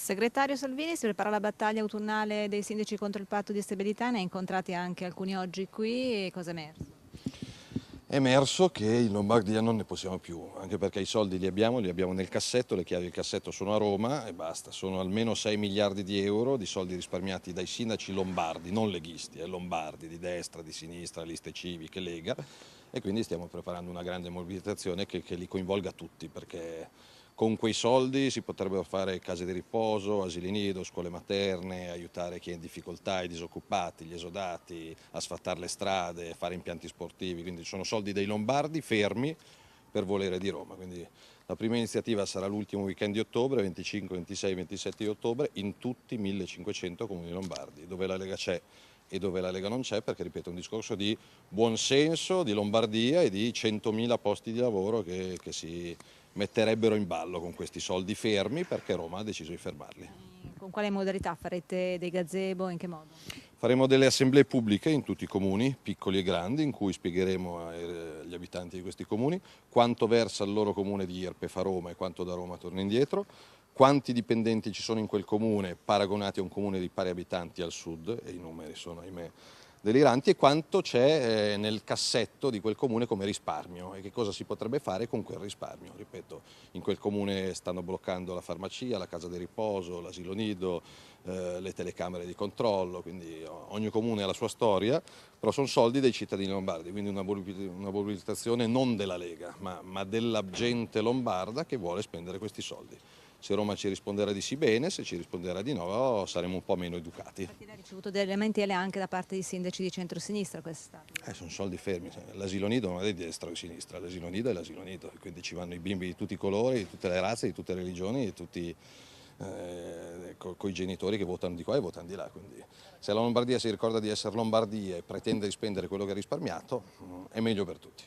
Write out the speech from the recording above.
Segretario Salvini, si prepara la battaglia autunnale dei sindaci contro il patto di stabilità, ne ha incontrati anche alcuni oggi qui, e cosa è emerso? È emerso che in Lombardia non ne possiamo più, anche perché i soldi li abbiamo nel cassetto, le chiavi del cassetto sono a Roma e basta, sono almeno 6 miliardi di euro di soldi risparmiati dai sindaci lombardi, non leghisti, lombardi, di destra, di sinistra, liste civiche, Lega, e quindi stiamo preparando una grande mobilitazione che li coinvolga tutti, perché con quei soldi si potrebbero fare case di riposo, asili nido, scuole materne, aiutare chi è in difficoltà, i disoccupati, gli esodati, asfaltare le strade, fare impianti sportivi, quindi sono soldi dei lombardi fermi per volere di Roma. Quindi la prima iniziativa sarà l'ultimo weekend di ottobre, 25, 26, 27 di ottobre, in tutti i 1500 comuni lombardi, dove la Lega c'è e dove la Lega non c'è, perché ripeto è un discorso di buonsenso, di Lombardia e di 100.000 posti di lavoro che si metterebbero in ballo con questi soldi fermi, perché Roma ha deciso di fermarli. Con quale modalità farete dei gazebo? In che modo? Faremo delle assemblee pubbliche in tutti i comuni, piccoli e grandi, in cui spiegheremo agli abitanti di questi comuni quanto versa il loro comune di IRPEF a Roma e quanto da Roma torna indietro, quanti dipendenti ci sono in quel comune paragonati a un comune di pari abitanti al sud, e i numeri sono ahimè deliranti, e quanto c'è nel cassetto di quel comune come risparmio e che cosa si potrebbe fare con quel risparmio. Ripeto, in quel comune stanno bloccando la farmacia, la casa di riposo, l'asilo nido, le telecamere di controllo, quindi ogni comune ha la sua storia, però sono soldi dei cittadini lombardi, quindi una mobilitazione non della Lega, ma della gente lombarda che vuole spendere questi soldi. Se Roma ci risponderà di sì, bene; se ci risponderà di no saremo un po' meno educati. Perché lei ha ricevuto delle lamentele anche da parte di sindaci di centrosinistra quest'estate. Sono soldi fermi, l'asilo nido non è di destra o di sinistra, l'asilo nido è l'asilo nido, quindi ci vanno i bimbi di tutti i colori, di tutte le razze, di tutte le religioni, di tutti, coi genitori che votano di qua e votano di là. Quindi se la Lombardia si ricorda di essere Lombardia e pretende di spendere quello che ha risparmiato, è meglio per tutti.